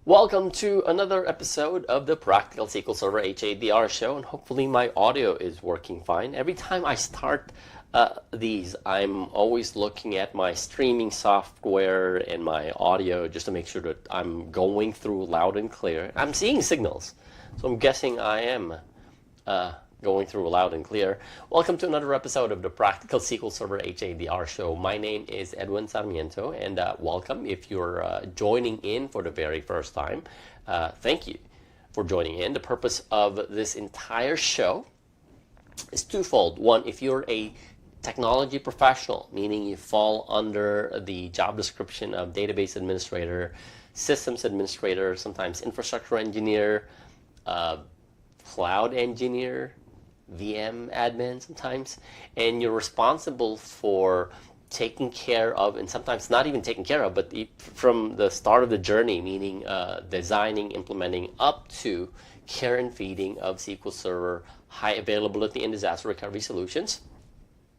Welcome to another episode of the Practical SQL Server HADR show, and hopefully my audio is working fine. Every time I start these, I'm always looking at my streaming software and my audio just to make sure that I'm going through loud and clear. I'm seeing signals, so I'm guessing I am going through loud and clear. Welcome to another episode of the Practical SQL Server HADR show. My name is Edwin Sarmiento, and welcome if you're joining in for the very first time. Thank you for joining in. The purpose of this entire show is twofold. One, if you're a technology professional, meaning you fall under the job description of database administrator, systems administrator, sometimes infrastructure engineer, cloud engineer, VM admin sometimes, and you're responsible for taking care of, and sometimes not even taking care of, but from the start of the journey, meaning designing, implementing, up to care and feeding of SQL Server high availability and disaster recovery solutions.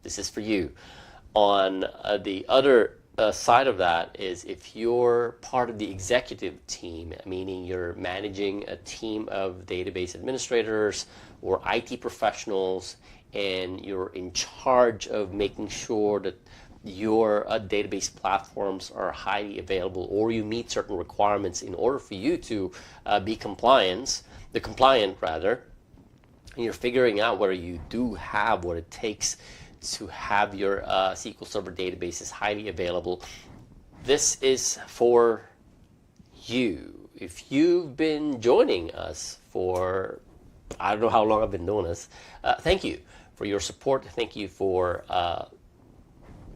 This is for you. On the other side of that is if you're part of the executive team, meaning you're managing a team of database administrators or IT professionals, and you're in charge of making sure that your database platforms are highly available, or you meet certain requirements in order for you to be compliant, and you're figuring out whether you do have what it takes to have your SQL Server databases highly available. This is for you. If you've been joining us for, I don't know how long I've been doing this, thank you for your support. Thank you for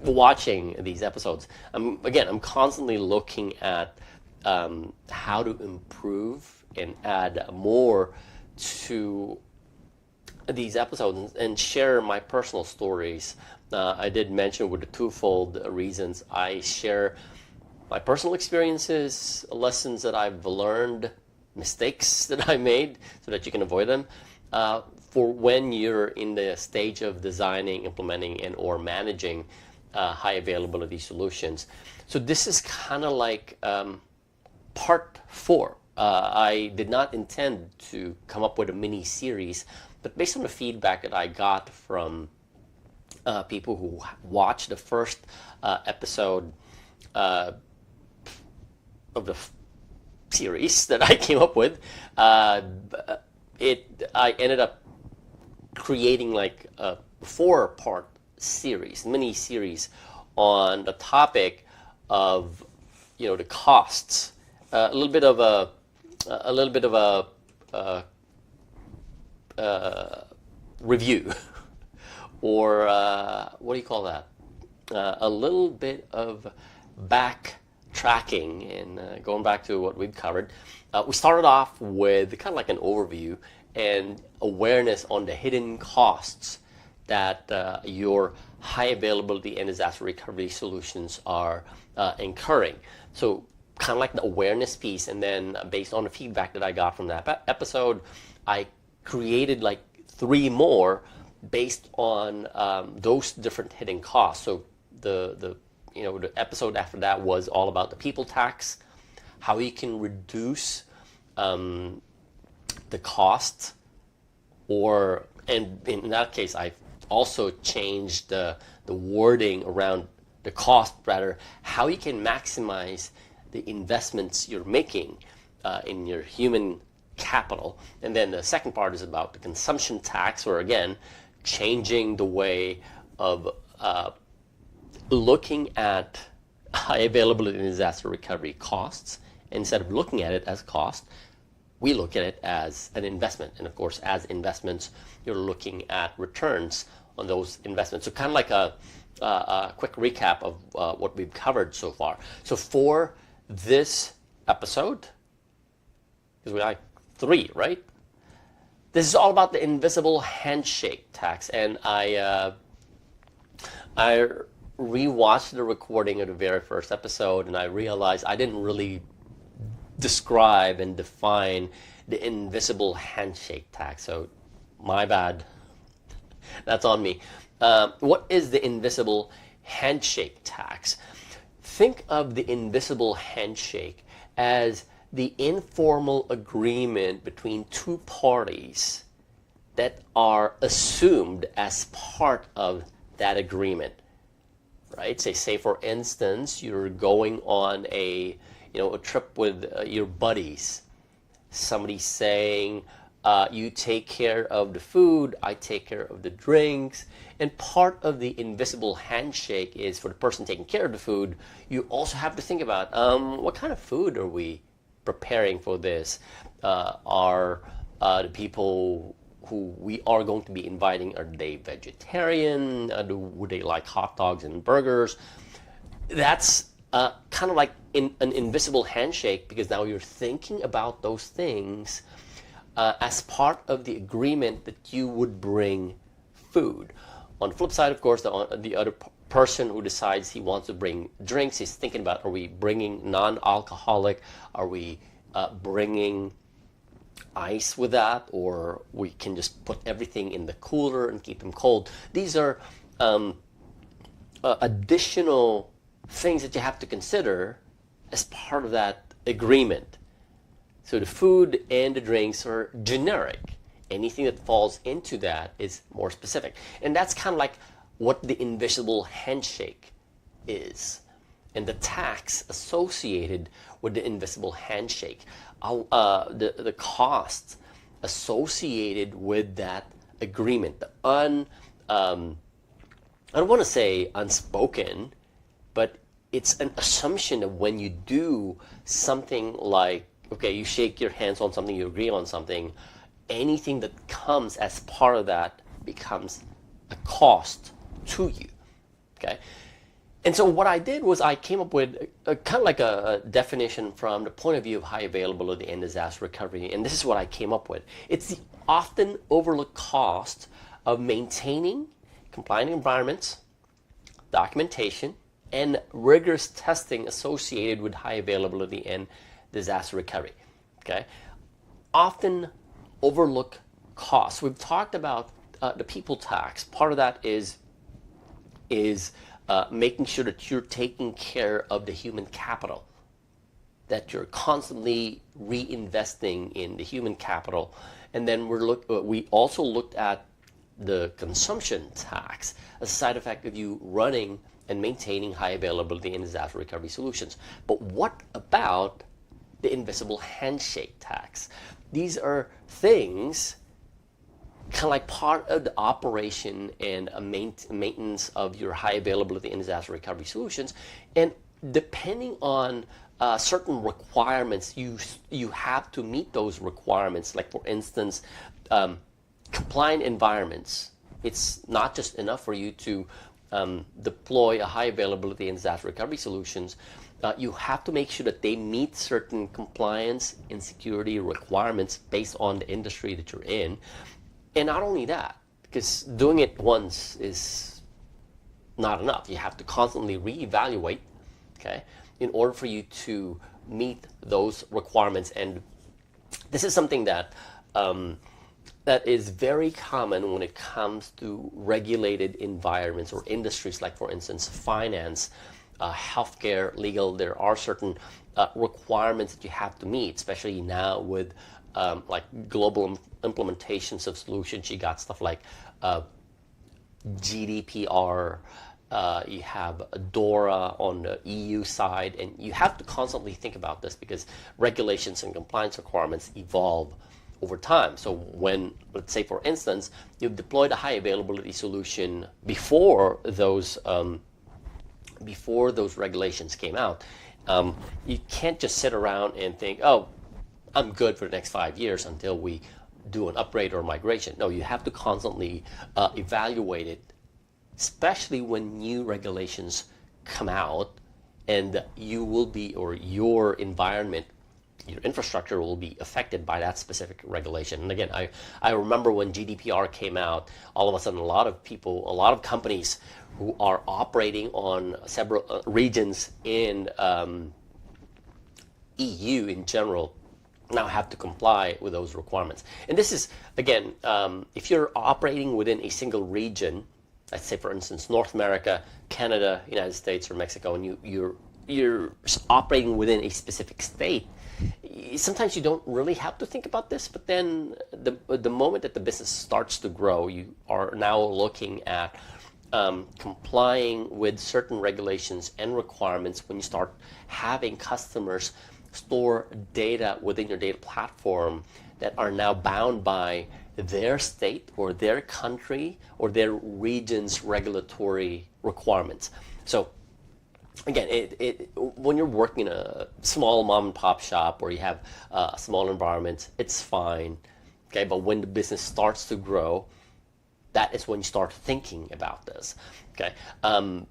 watching these episodes. I'm constantly looking at how to improve and add more to these episodes and share my personal stories. I did mention with the twofold reasons. I share my personal experiences, lessons that I've learned, mistakes that I made so that you can avoid them, for when you're in the stage of designing, implementing, and or managing high availability solutions. So this is kind of like part 4. I did not intend to come up with a mini series, but based on the feedback that I got from people who watched the first episode of the series that I came up with, I ended up creating like a 4-part series, mini series, on the topic of the costs, a little bit of a review, or what do you call that? A little bit of backtracking and going back to what we've covered. We started off with kind of like an overview and awareness on the hidden costs that your high availability and disaster recovery solutions are incurring. So kind of like the awareness piece, and then based on the feedback that I got from that episode, I created like 3 more based on those different hidden costs. So the episode after that was all about the people tax, how you can reduce the cost, and in that case I also changed the wording around the cost, rather how you can maximize the investments you're making in your human capital. And then the second part is about the consumption tax, or again changing the way of looking at high availability and disaster recovery costs. Instead of looking at it as cost, we look at it as an investment, and of course as investments you're looking at returns on those investments. So kind of like a quick recap of what we've covered so far. So for this episode, because we like 3, right? This is all about the invisible handshake tax, and I rewatched the recording of the very first episode, and I realized I didn't really describe and define the invisible handshake tax. So my bad. That's on me. What is the invisible handshake tax? Think of the invisible handshake as the informal agreement between two parties that are assumed as part of that agreement, right? Say for instance, you're going on a trip with your buddies. Somebody's saying, you take care of the food, I take care of the drinks. And part of the invisible handshake is for the person taking care of the food, you also have to think about what kind of food are we preparing for this? Are the people who we are going to be inviting, are they vegetarian? Would they like hot dogs and burgers? That's kind of like an invisible handshake, because now you're thinking about those things as part of the agreement that you would bring food. On the flip side, of course, the other person who decides he wants to bring drinks is thinking about, are we bringing non-alcoholic? Are we bringing ice with that? Or we can just put everything in the cooler and keep them cold. These are additional things that you have to consider as part of that agreement. So the food and the drinks are generic. Anything that falls into that is more specific. And that's kind of like what the invisible handshake is. And the tax associated with the invisible handshake, the costs associated with that agreement, the I don't want to say unspoken, but it's an assumption that when you do something like, okay, you shake your hands on something, you agree on something, anything that comes as part of that becomes a cost to you, okay? And so what I did was I came up with kind of like a definition from the point of view of high availability and disaster recovery, and this is what I came up with. It's the often overlooked cost of maintaining compliant environments, documentation, and rigorous testing associated with high availability and disaster recovery, okay? Often overlooked costs. We've talked about the people tax. Part of that is making sure that you're taking care of the human capital, that you're constantly reinvesting in the human capital. And then we also looked at the consumption tax as a side effect of you running and maintaining high availability and disaster recovery solutions. But what about the invisible handshake tax? These are things kind of like part of the operation and maintenance of your high availability and disaster recovery solutions. And depending on certain requirements, you have to meet those requirements. Like for instance, compliant environments. It's not just enough for you to deploy a high availability and disaster recovery solutions. You have to make sure that they meet certain compliance and security requirements based on the industry that you're in. And not only that, because doing it once is not enough. You have to constantly reevaluate, okay, in order for you to meet those requirements. And this is something that that is very common when it comes to regulated environments or industries, like for instance finance, healthcare, legal. There are certain requirements that you have to meet, especially now with like global implementations of solutions. You got stuff like GDPR, you have DORA on the EU side, and you have to constantly think about this because regulations and compliance requirements evolve over time. So when, let's say for instance, you've deployed a high availability solution before those regulations came out, you can't just sit around and think, oh, I'm good for the next 5 years until we do an upgrade or migration. No, you have to constantly evaluate it, especially when new regulations come out, and you will be, or your environment, your infrastructure will be affected by that specific regulation. And again, I remember when GDPR came out, all of a sudden a lot of people, a lot of companies who are operating on several regions in EU in general now have to comply with those requirements. And this is, again, if you're operating within a single region, let's say for instance North America, Canada, United States, or Mexico, and you're operating within a specific state, sometimes you don't really have to think about this, but then the moment that the business starts to grow, you are now looking at complying with certain regulations and requirements when you start having customers store data within your data platform that are now bound by their state or their country or their region's regulatory requirements. So again, when you're working in a small mom and pop shop or you have a small environment, it's fine. Okay, but when the business starts to grow, that is when you start thinking about this. Okay, I don't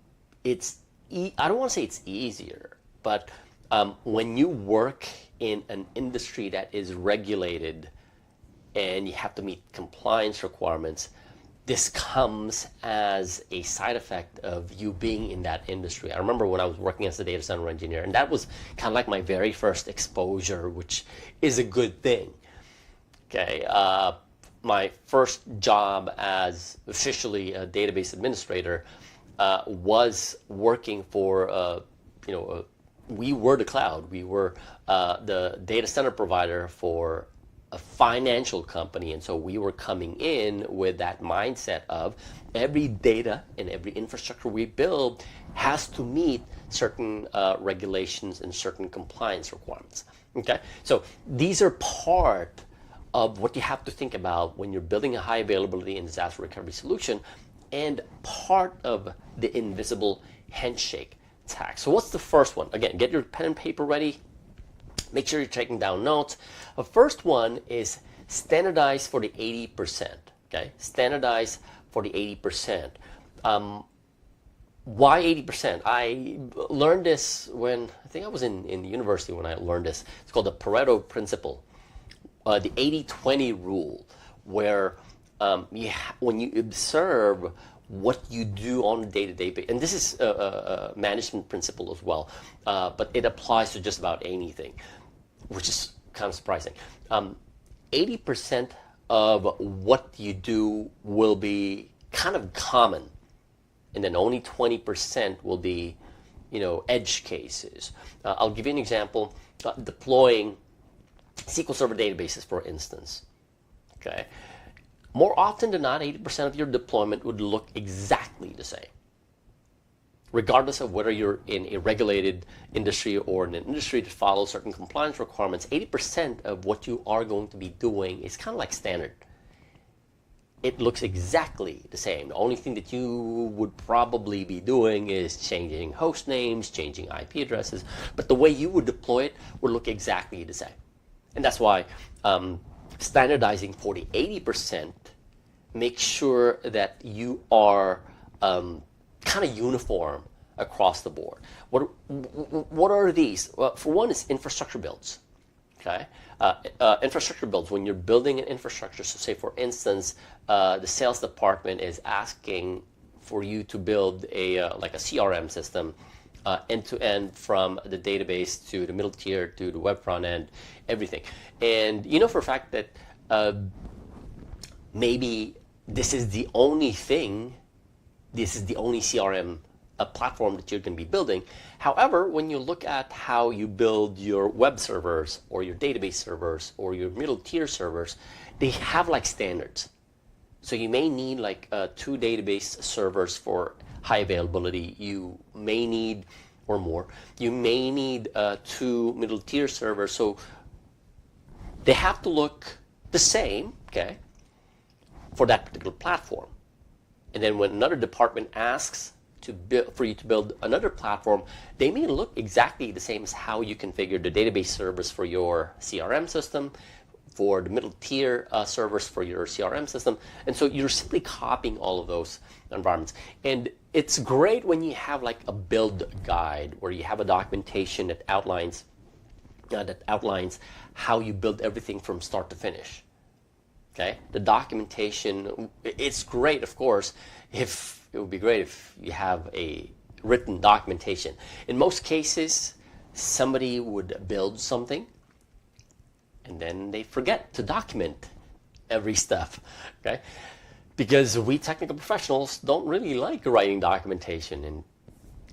want to say it's easier, but when you work in an industry that is regulated and you have to meet compliance requirements, this comes as a side effect of you being in that industry. I remember when I was working as a data center engineer, and that was kind of like my very first exposure, which is a good thing. Okay, my first job as officially a database administrator was working for, we were the cloud. We were the data center provider for a financial company, and so we were coming in with that mindset of every data and every infrastructure we build has to meet certain regulations and certain compliance requirements. Okay, so these are part of what you have to think about when you're building a high availability and disaster recovery solution, and part of the invisible handshake attack. So what's the first one? Again, get your pen and paper ready. Make sure you're taking down notes. The first one is standardize for the 80%. Okay, standardize for the 80%. Why 80%? I learned this when I think I was in the university when I learned this. It's called the Pareto principle, the 80-20 rule, where when you observe what you do on a day-to-day basis, and this is a management principle as well, but it applies to just about anything, which is kind of surprising. 80% of what you do will be kind of common, and then only 20% will be, edge cases. I'll give you an example. Deploying SQL Server databases, for instance. Okay. More often than not, 80% of your deployment would look exactly the same, regardless of whether you're in a regulated industry or in an industry that follows certain compliance requirements. 80% of what you are going to be doing is kind of like standard. It looks exactly the same. The only thing that you would probably be doing is changing host names, changing IP addresses, but the way you would deploy it would look exactly the same. And that's why standardizing for the 80% makes sure that you are kind of uniform across the board. What are these? Well, for one, is infrastructure builds. Okay, infrastructure builds. When you're building an infrastructure, so say for instance, the sales department is asking for you to build like a CRM system, end to end, from the database to the middle tier to the web front end, everything. And you know for a fact that maybe this is the only CRM platform that you're going to be building. However, when you look at how you build your web servers or your database servers or your middle tier servers, they have like standards. So you may need like 2 database servers for high availability. You may need, or more, you may need 2 middle tier servers. So they have to look the same, okay, for that particular platform. And then when another department asks for you to build another platform, they may look exactly the same as how you configure the database servers for your CRM system, for the middle tier servers for your CRM system. And so you're simply copying all of those environments. And it's great when you have like a build guide where you have a documentation that outlines how you build everything from start to finish. Okay, the documentation, it's great, of course. It would be great if you have a written documentation. In most cases, somebody would build something and then they forget to document every step. Okay, because we technical professionals don't really like writing documentation, and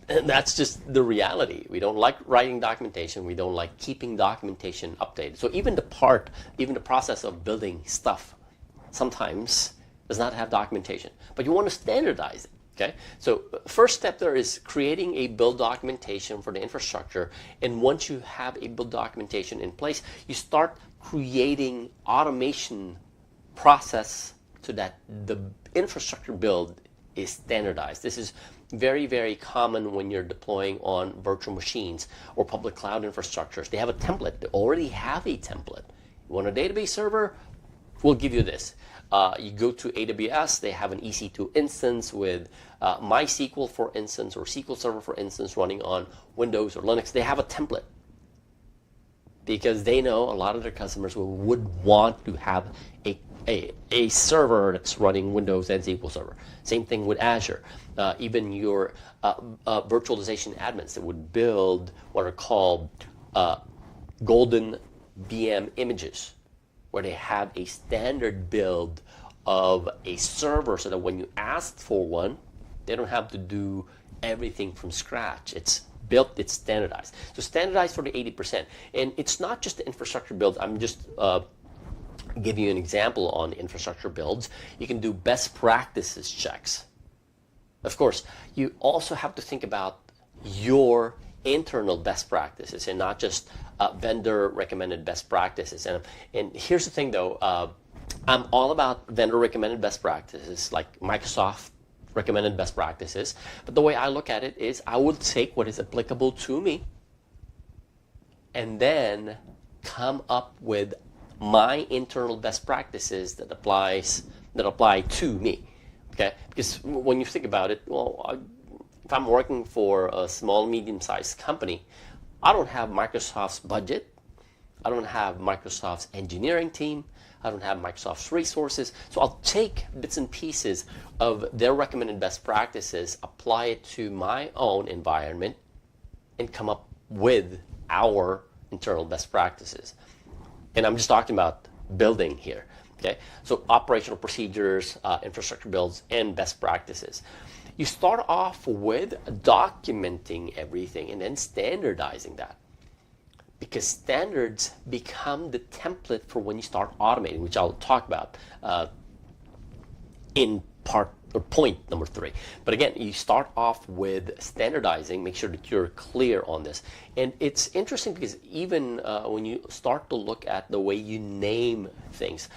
And that's just the reality. We don't like writing documentation. We don't like keeping documentation updated. So even the process of building stuff sometimes does not have documentation. But you want to standardize it. Okay, so first step there is creating a build documentation for the infrastructure, and once you have a build documentation in place, you start creating automation process so that the infrastructure build is standardized. This is very, very common when you're deploying on virtual machines or public cloud infrastructures. They have a template. They already have a template. You want a database server? We'll give you this. You go to AWS, they have an EC2 instance with MySQL, for instance, or SQL Server, for instance, running on Windows or Linux. They have a template because they know a lot of their customers would want to have a server that's running Windows and SQL Server. Same thing with Azure. Even your virtualization admins that would build what are called golden VM images, where they have a standard build of a server so that when you ask for one, they don't have to do everything from scratch. It's built, it's standardized. So standardized for the 80%. And it's not just the infrastructure builds. I'm just giving you an example on infrastructure builds. You can do best practices checks. Of course, you also have to think about your internal best practices and not just vendor recommended best practices. And here's the thing though, I'm all about vendor recommended best practices, like Microsoft recommended best practices. But the way I look at it is I would take what is applicable to me and then come up with my internal best practices that apply to me. Okay? Because when you think about it, well, if I'm working for a small, medium-sized company, I don't have Microsoft's budget. I don't have Microsoft's engineering team. I don't have Microsoft's resources. So I'll take bits and pieces of their recommended best practices, apply it to my own environment, and come up with our internal best practices. And I'm just talking about building here. Okay? So operational procedures, infrastructure builds, and best practices. You start off with documenting everything and then standardizing that, because standards become the template for when you start automating, which I'll talk about in point number 3. But again, you start off with standardizing, make sure that you're clear on this. And it's interesting because even when you start to look at the way you name things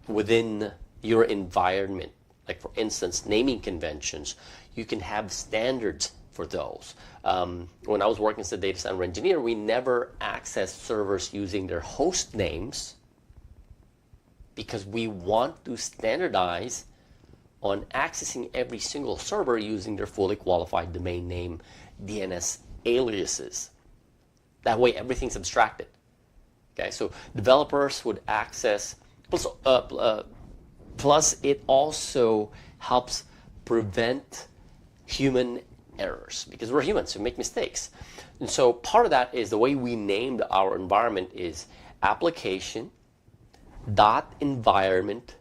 within your environment, like for instance, naming conventions, you can have standards for those. When I was working as a data center engineer, we never accessed servers using their host names because we want to standardize on accessing every single server using their fully qualified domain name DNS aliases. That way everything's abstracted. Okay, so developers would access, plus it also helps prevent human errors, because we're humans who make mistakes. And so part of that is the way we named our environment is application dot environment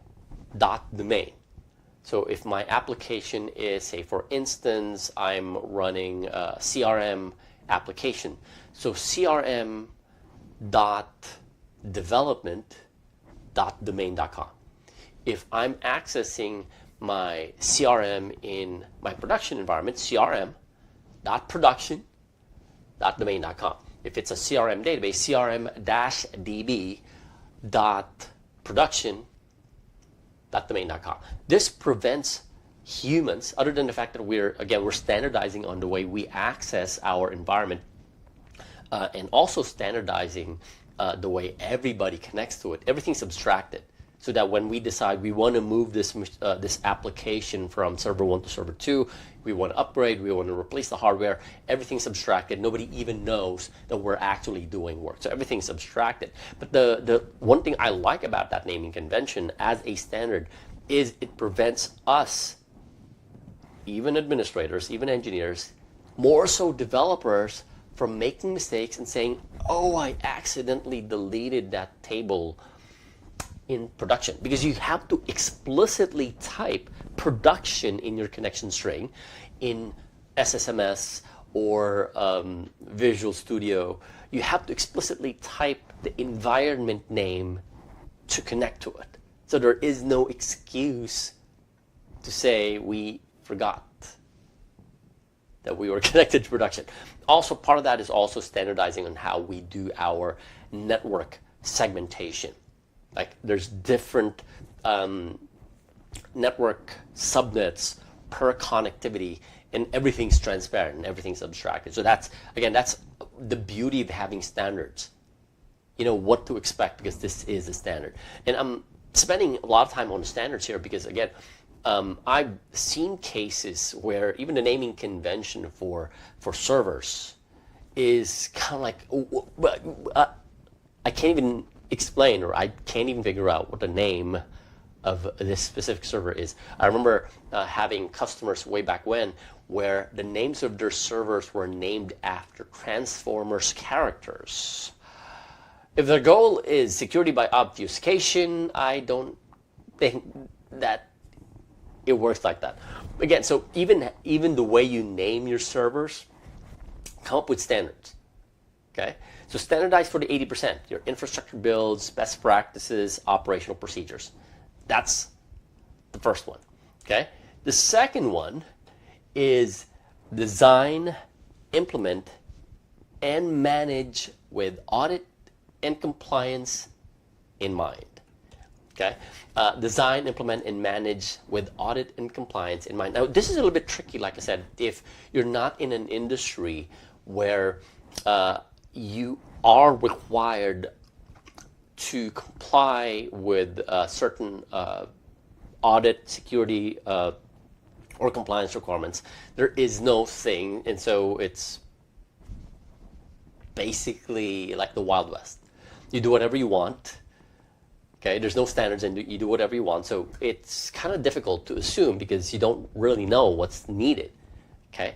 dot domain. So if my application is, say for instance, I'm running a CRM application, so CRM dot development dot domain.com. If I'm accessing my CRM in my production environment, crm.production.domain.com. If it's a CRM database, crm-db.production.domain.com. This prevents humans, other than the fact that we're standardizing on the way we access our environment, and also standardizing the way everybody connects to it. Everything's abstracted, so that when we decide we want to move this application from server 1 to server 2, we want to upgrade, we want to replace the hardware, everything's abstracted. Nobody even knows that we're actually doing work. So everything's abstracted. But the one thing I like about that naming convention as a standard is it prevents us, even administrators, even engineers, more so developers, from making mistakes and saying, oh, I accidentally deleted that table in production, because you have to explicitly type production in your connection string in SSMS or Visual Studio, you have to explicitly type the environment name to connect to it. So there is no excuse to say we forgot that we were connected to production. Also, part of that is also standardizing on how we do our network segmentation. Like there's different network subnets per connectivity, and everything's transparent and everything's abstracted. So that's the beauty of having standards. You know what to expect because this is a standard. And I'm spending a lot of time on the standards here because, again, I've seen cases where even the naming convention for servers is kind of like, I can't even explain, or I can't even figure out what the name of this specific server is. I remember having customers way back when where the names of their servers were named after Transformers characters. If their goal is security by obfuscation, I don't think that it works like that. Again, so even the way you name your servers, come up with standards. Okay? So standardize for the 80%, your infrastructure builds, best practices, operational procedures. That's the first one. Okay? The second one is design, implement, and manage with audit and compliance in mind. Okay? Design, implement, and manage with audit and compliance in mind. Now, this is a little bit tricky, like I said, if you're not in an industry where you are required to comply with certain audit, security, or compliance requirements. There is no thing, and so it's basically like the Wild West. You do whatever you want. Okay, there's no standards, and you do whatever you want. So it's kind of difficult to assume because you don't really know what's needed. Okay,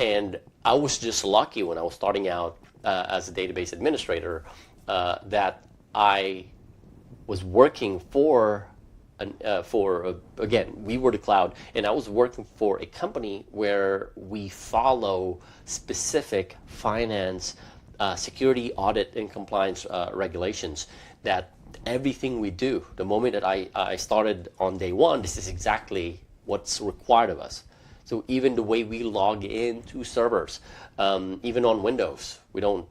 and I was just lucky when I was starting out as a database administrator that I was working for again, we were the cloud, and I was working for a company where we follow specific finance, security, audit, and compliance regulations. That everything we do, the moment that I started on day one, this is exactly what's required of us. So even the way we log into servers, even on Windows, we don't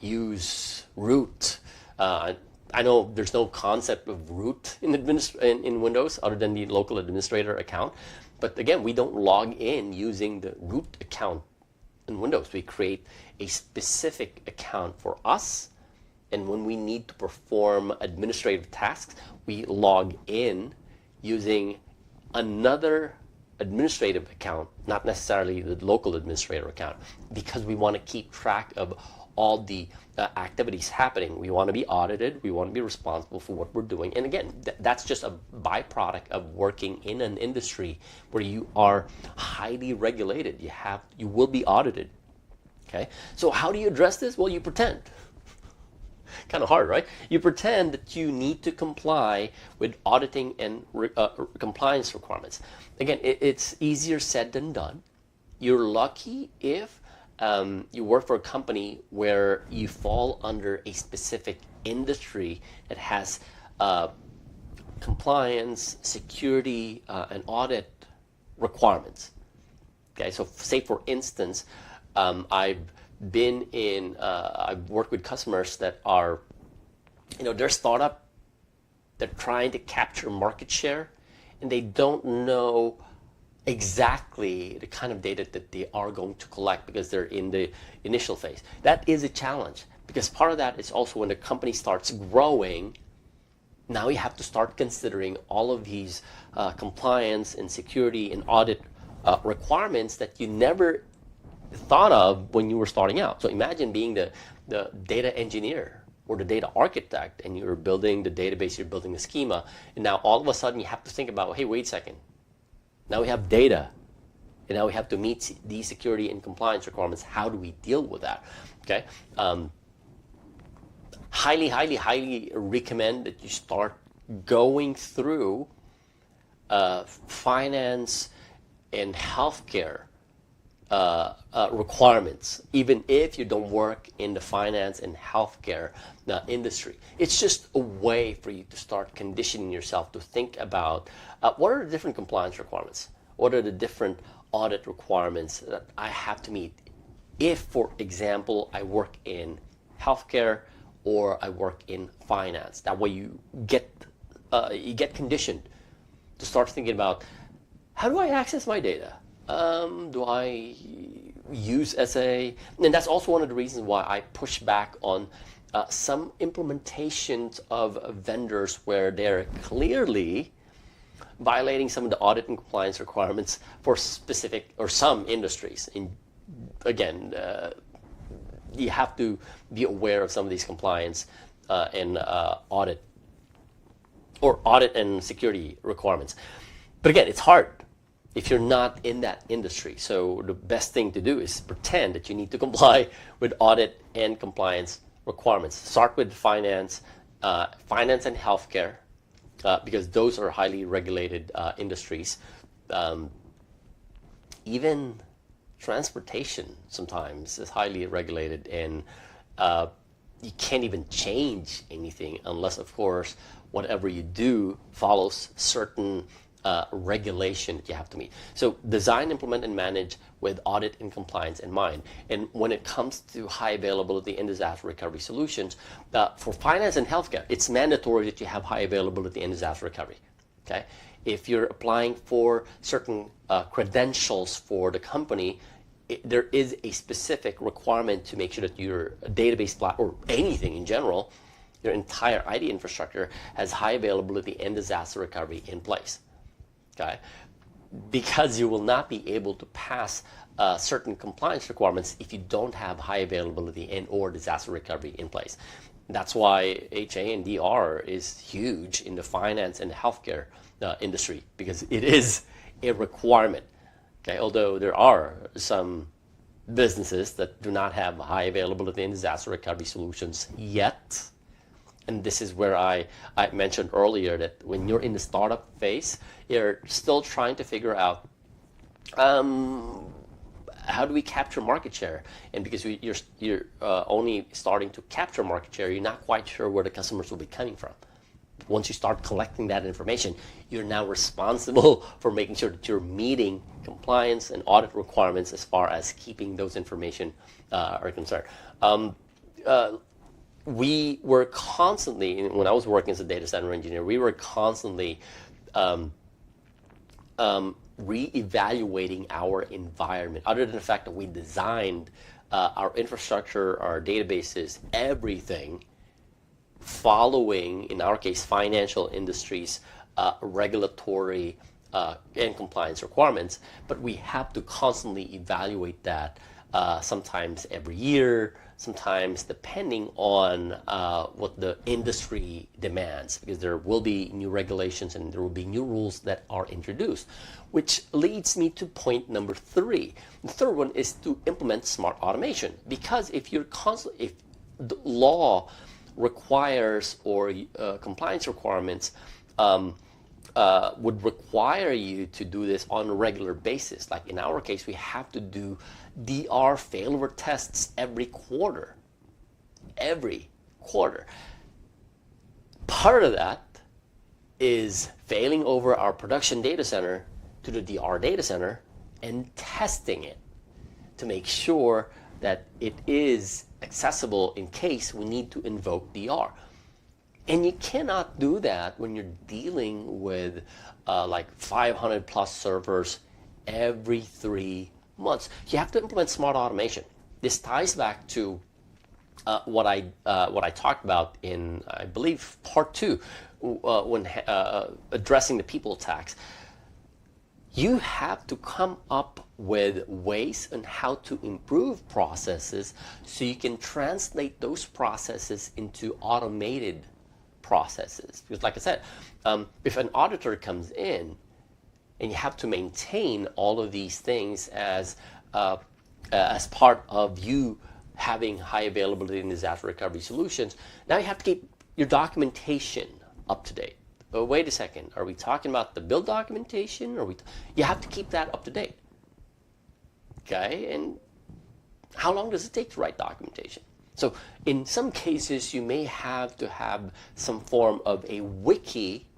use root. I know there's no concept of root in Windows other than the local administrator account. But again, we don't log in using the root account in Windows. We create a specific account for us. And when we need to perform administrative tasks, we log in using another administrative account, not necessarily the local administrator account, because we want to keep track of all the activities happening. We want to be audited. We want to be responsible for what we're doing. And again, that's just a byproduct of working in an industry where you are highly regulated. You will be audited. Okay. So how do you address this? Well, you pretend. Kind of hard, right? You pretend that you need to comply with auditing and compliance requirements. Again, it's easier said than done. You're lucky if you work for a company where you fall under a specific industry that has compliance, security, and audit requirements. Okay, so say for instance, I've worked with customers that are, they're startup, they're trying to capture market share, and they don't know exactly the kind of data that they are going to collect because they're in the initial phase. That is a challenge because part of that is also when the company starts growing, now you have to start considering all of these compliance and security and audit requirements that you never thought of when you were starting out. So imagine being the data engineer or the data architect, and you're building the database, you're building the schema, and now all of a sudden you have to think about, hey, wait a second. Now we have data, and now we have to meet these security and compliance requirements. How do we deal with that? Okay. Highly recommend that you start going through finance and healthcare requirements, even if you don't work in the finance and healthcare industry. It's just a way for you to start conditioning yourself to think about what are the different compliance requirements? What are the different audit requirements that I have to meet if, for example, I work in healthcare or I work in finance? That way you get conditioned to start thinking about, how do I access my data? Do I use SA? And that's also one of the reasons why I push back on some implementations of vendors where they're clearly violating some of the audit and compliance requirements for specific or some industries. Again, you have to be aware of some of these compliance and audit and security requirements. But again, it's hard if you're not in that industry. So the best thing to do is pretend that you need to comply with audit and compliance requirements. Start with finance and healthcare, because those are highly regulated industries. Even transportation sometimes is highly regulated, and you can't even change anything unless, of course, whatever you do follows certain regulation that you have to meet. So design, implement, and manage with audit and compliance in mind. And when it comes to high availability and disaster recovery solutions, for finance and healthcare, it's mandatory that you have high availability and disaster recovery. Okay? If you're applying for certain credentials for the company, there is a specific requirement to make sure that your database or anything in general, your entire IT infrastructure has high availability and disaster recovery in place. Okay? Because you will not be able to pass certain compliance requirements if you don't have high availability and or disaster recovery in place. That's why HA and DR is huge in the finance and healthcare industry, because it is a requirement. Okay? Although there are some businesses that do not have high availability and disaster recovery solutions yet. And this is where I mentioned earlier that when you're in the startup phase, you're still trying to figure out how do we capture market share? And because you're only starting to capture market share, you're not quite sure where the customers will be coming from. Once you start collecting that information, you're now responsible for making sure that you're meeting compliance and audit requirements as far as keeping those information are concerned. We were constantly, when I was working as a data center engineer, we were constantly re-evaluating our environment, other than the fact that we designed our infrastructure, our databases, everything following, in our case, financial industries, regulatory and compliance requirements, but we have to constantly evaluate that, sometimes every year, sometimes depending on what the industry demands, because there will be new regulations and there will be new rules that are introduced, which leads me to point number 3. The third one is to implement smart automation, because if the law requires or compliance requirements would require you to do this on a regular basis. Like in our case, we have to do DR failover tests every quarter. Every quarter. Part of that is failing over our production data center to the DR data center and testing it to make sure that it is accessible in case we need to invoke DR. And you cannot do that when you're dealing with like 500 plus servers every 3 months. You have to implement smart automation. This ties back to what I talked about in, I believe, part 2, when addressing the people tax. You have to come up with ways on how to improve processes so you can translate those processes into automated processes. Because like I said, if an auditor comes in and you have to maintain all of these things as part of you having high availability and disaster recovery solutions, now you have to keep your documentation up to date. But wait a second, are we talking about the build documentation? You have to keep that up to date. Okay, and how long does it take to write documentation? So in some cases, you may have to have some form of a wiki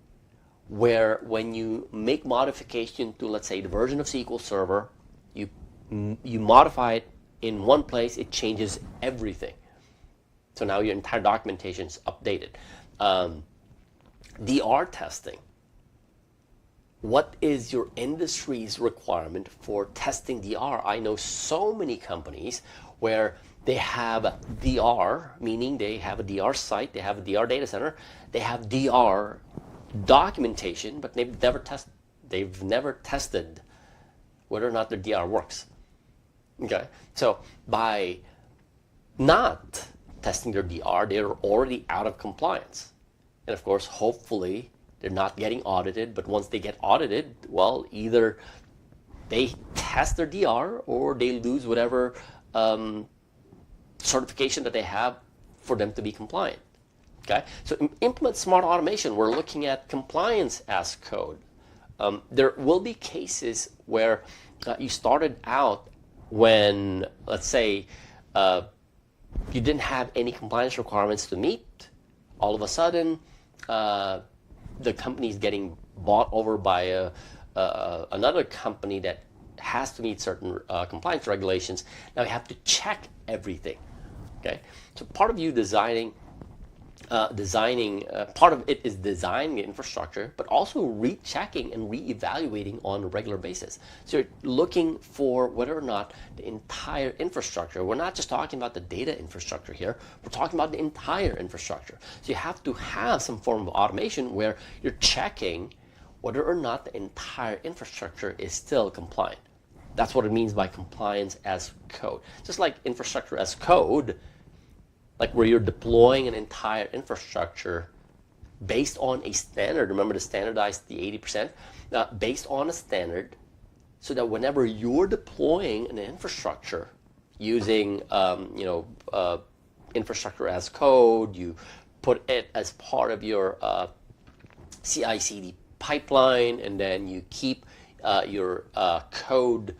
where when you make modification to, let's say, the version of SQL Server, you modify it in one place, it changes everything. So now your entire documentation is updated. DR testing. What is your industry's requirement for testing DR? I know so many companies where they have DR, meaning they have a DR site, they have a DR data center, they have DR documentation, but they've never tested whether or not their DR works. Okay, so by not testing their DR, they're already out of compliance. And of course, hopefully, they're not getting audited, but once they get audited, well, either they test their DR or they lose whatever certification that they have for them to be compliant. Okay, so implement smart automation. We're looking at compliance as code. There will be cases where you started out when, let's say, you didn't have any compliance requirements to meet. All of a sudden, the company is getting bought over by another company that has to meet certain compliance regulations. Now you have to check everything. Okay, so part of you designing, part of it is designing the infrastructure, but also rechecking and reevaluating on a regular basis. So you're looking for whether or not the entire infrastructure, we're not just talking about the data infrastructure here, we're talking about the entire infrastructure. So you have to have some form of automation where you're checking whether or not the entire infrastructure is still compliant. That's what it means by compliance as code. Just like infrastructure as code, like where you're deploying an entire infrastructure based on a standard. Remember to standardize the 80%? Based on a standard, so that whenever you're deploying an infrastructure using infrastructure as code, you put it as part of your CI/CD pipeline, and then you keep your code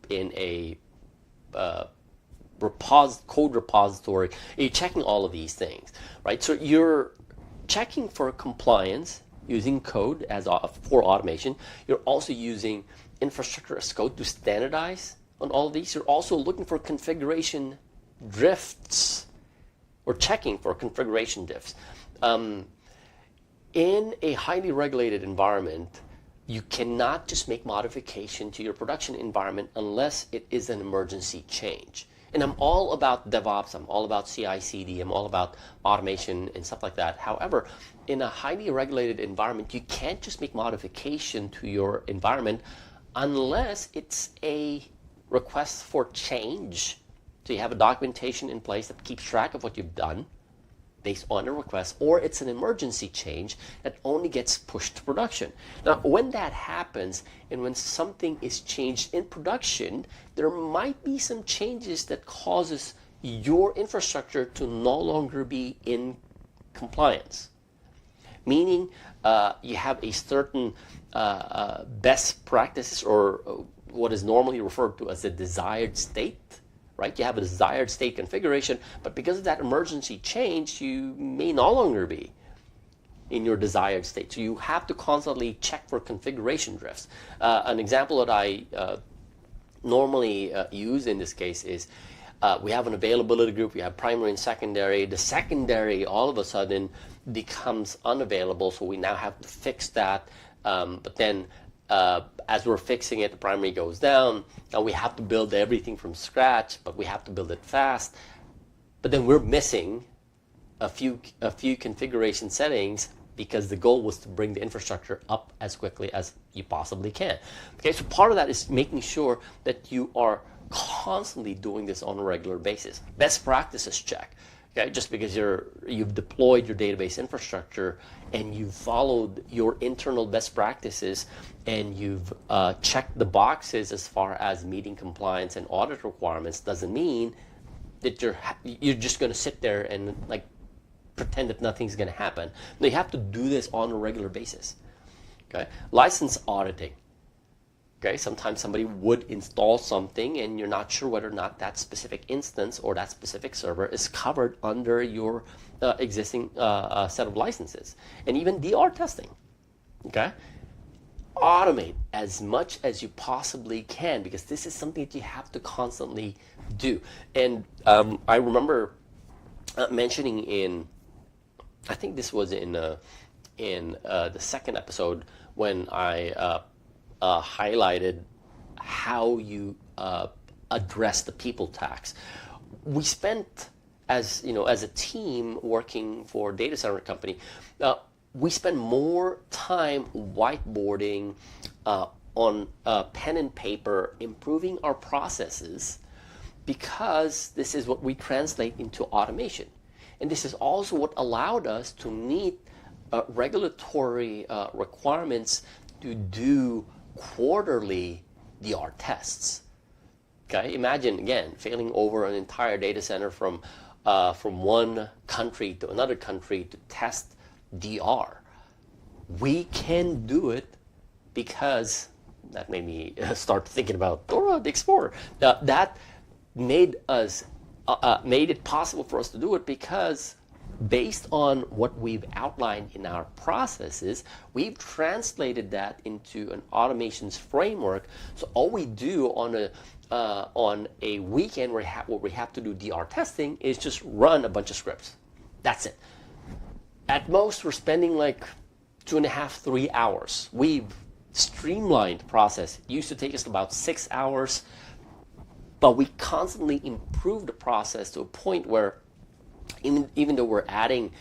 in a code repository. You're checking all of these things, right? So you're checking for compliance using code as for automation. You're also using infrastructure as code to standardize on all of these. You're also looking for configuration drifts, or checking for configuration drifts. In a highly regulated environment, you cannot just make modification to your production environment unless it is an emergency change. And I'm all about DevOps, I'm all about CI/CD, I'm all about automation and stuff like that. However, in a highly regulated environment, you can't just make modification to your environment unless it's a request for change. So you have a documentation in place that keeps track of what you've done based on a request, or it's an emergency change that only gets pushed to production. Now, when that happens, and when something is changed in production, there might be some changes that causes your infrastructure to no longer be in compliance. Meaning, you have a certain best practices, or what is normally referred to as a desired state. Right? You have a desired state configuration, but because of that emergency change, you may no longer be in your desired state. So you have to constantly check for configuration drifts. An example that I normally use in this case is we have an availability group, we have primary and secondary. The secondary all of a sudden becomes unavailable, so we now have to fix that. But then as we're fixing it, the primary goes down. Now we have to build everything from scratch, but we have to build it fast. But then we're missing a few configuration settings because the goal was to bring the infrastructure up as quickly as you possibly can. Okay, so part of that is making sure that you are constantly doing this on a regular basis. Best practices check. Okay, just because you've deployed your database infrastructure and you've followed your internal best practices and you've checked the boxes as far as meeting compliance and audit requirements, doesn't mean that you're just going to sit there and like pretend that nothing's going to happen. No, you have to do this on a regular basis. Okay, license auditing. Okay, sometimes somebody would install something and you're not sure whether or not that specific instance or that specific server is covered under your existing set of licenses. And even DR testing. Okay, automate as much as you possibly can, because this is something that you have to constantly do. And I remember mentioning in, I think this was in the second episode, when I highlighted how you address the people tax. We spent, as a team working for a data center company, we spend more time whiteboarding on pen and paper, improving our processes, because this is what we translate into automation. And this is also what allowed us to meet regulatory requirements to do quarterly DR tests. Okay, imagine again failing over an entire data center from one country to another country to test DR. We can do it because that made me start thinking about Dora the Explorer. That made it possible for us to do it because, based on what we've outlined in our processes, we've translated that into an automations framework. So all we do on a weekend where we have to do DR testing is just run a bunch of scripts. That's it. At most, we're spending like 2.5, 3 hours. We've streamlined the process. It used to take us about 6 hours, but we constantly improve the process to a point where even though we're adding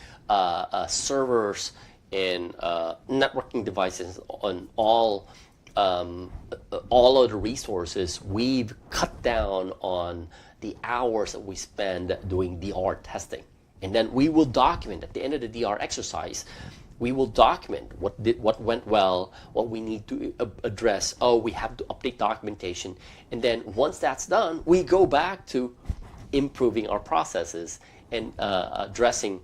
servers and networking devices on all of the resources, we've cut down on the hours that we spend doing DR testing. And then we will document at the end of the DR exercise. We will document what went well, what we need to address. Oh, we have to update documentation. And then once that's done, we go back to improving our processes and addressing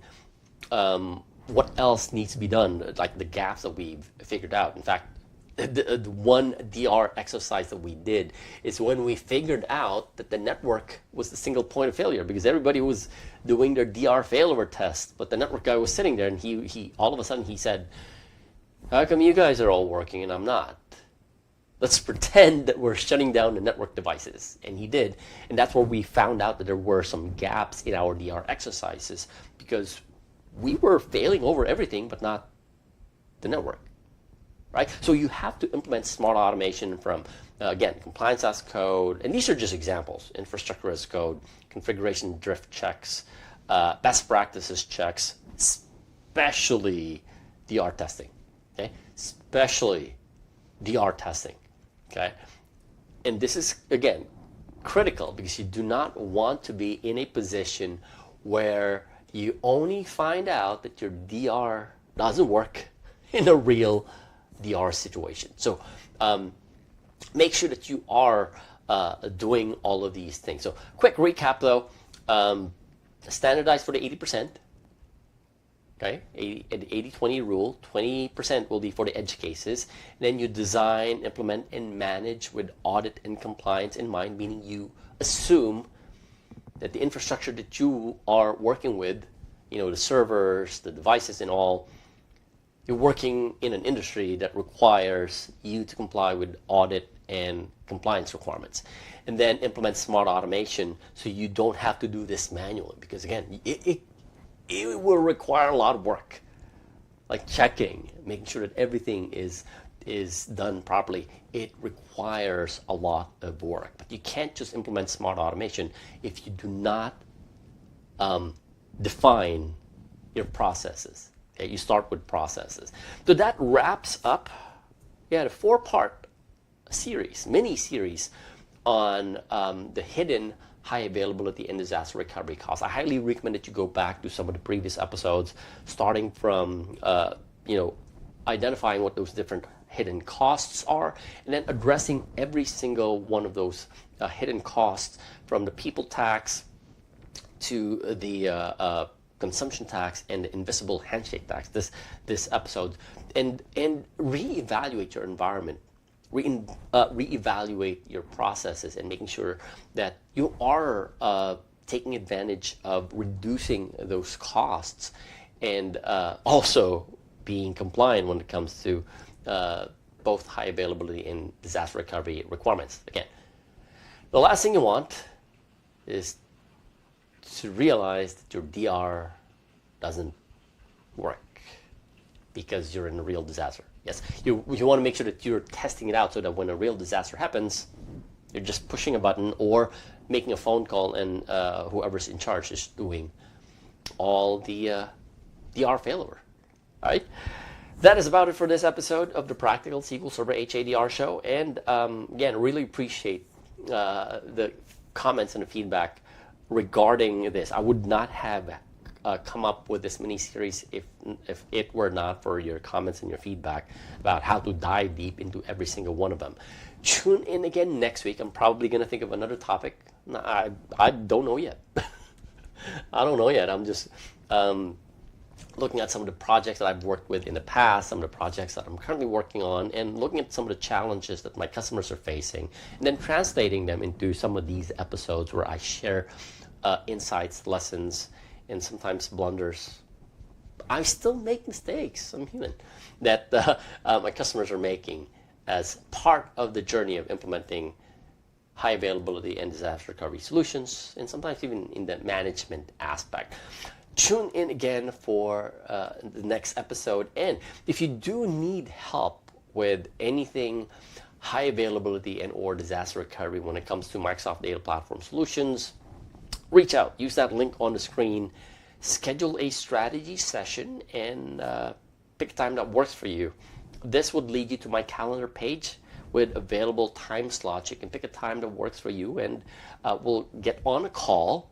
what else needs to be done, like the gaps that we've figured out. In fact, the one DR exercise that we did is when we figured out that the network was the single point of failure, because everybody was doing their DR failover test, but the network guy was sitting there, and he all of a sudden he said, "How come you guys are all working and I'm not? Let's pretend that we're shutting down the network devices." And he did, and that's where we found out that there were some gaps in our DR exercises, because we were failing over everything but not the network. Right? So you have to implement smart automation from, again, compliance as code, and these are just examples: infrastructure as code, configuration drift checks, best practices checks, especially DR testing. Okay, especially DR testing. Okay, and this is again critical, because you do not want to be in a position where you only find out that your DR doesn't work in a real DR situation. So make sure that you are doing all of these things. So quick recap though, standardize for the 80%. Okay, the 80-20 rule, 20% will be for the edge cases. And then you design, implement, and manage with audit and compliance in mind, meaning you assume that the infrastructure that you are working with, the servers, the devices and all, you're working in an industry that requires you to comply with audit and compliance requirements. And then implement smart automation so you don't have to do this manually, because again, it will require a lot of work, like checking, making sure that everything is done properly. It requires a lot of work. But you can't just implement smart automation if you do not define your processes. Okay, you start with processes. So that wraps up the 4-part series, mini series on the hidden high availability and disaster recovery costs. I highly recommend that you go back to some of the previous episodes, starting from identifying what those different hidden costs are, and then addressing every single one of those hidden costs, from the people tax to the consumption tax and the invisible handshake tax, this episode, and reevaluate your environment reevaluate your processes and making sure that you are taking advantage of reducing those costs and also being compliant when it comes to both high availability and disaster recovery requirements. Again, the last thing you want is to realize that your DR doesn't work because you're in a real disaster. Yes, you want to make sure that you're testing it out so that when a real disaster happens, you're just pushing a button or making a phone call and whoever's in charge is doing all the DR failover. All right, that is about it for this episode of the Practical SQL Server HADR show. And again, really appreciate the comments and the feedback regarding this. I would not have come up with this mini series if it were not for your comments and your feedback about how to dive deep into every single one of them. Tune in again next week. I'm probably going to think of another topic. I don't know yet. I don't know yet. I'm just looking at some of the projects that I've worked with in the past, some of the projects that I'm currently working on, and looking at some of the challenges that my customers are facing, and then translating them into some of these episodes where I share insights, lessons, and sometimes blunders. I still make mistakes. I'm human. That my customers are making as part of the journey of implementing high availability and disaster recovery solutions, and sometimes even in the management aspect. Tune in again for the next episode. And if you do need help with anything high availability and or disaster recovery when it comes to Microsoft Data Platform Solutions, reach out. Use that link on the screen. Schedule a strategy session and pick a time that works for you. This would lead you to my calendar page with available time slots. You can pick a time that works for you, and we'll get on a call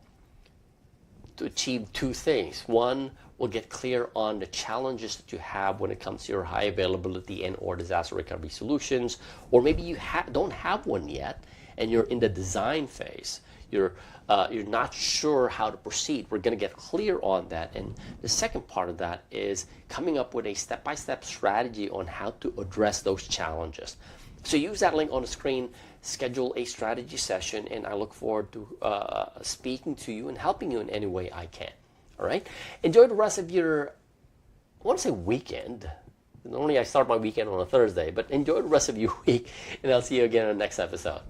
to achieve two things. One, we'll get clear on the challenges that you have when it comes to your high availability and or disaster recovery solutions, or maybe you don't have one yet and you're in the design phase. You're not sure how to proceed. We're going to get clear on that. And the second part of that is coming up with a step-by-step strategy on how to address those challenges. So use that link on the screen, schedule a strategy session, and I look forward to speaking to you and helping you in any way I can. All right? Enjoy the rest of your, I want to say weekend. Normally I start my weekend on a Thursday, but enjoy the rest of your week, and I'll see you again on the next episode.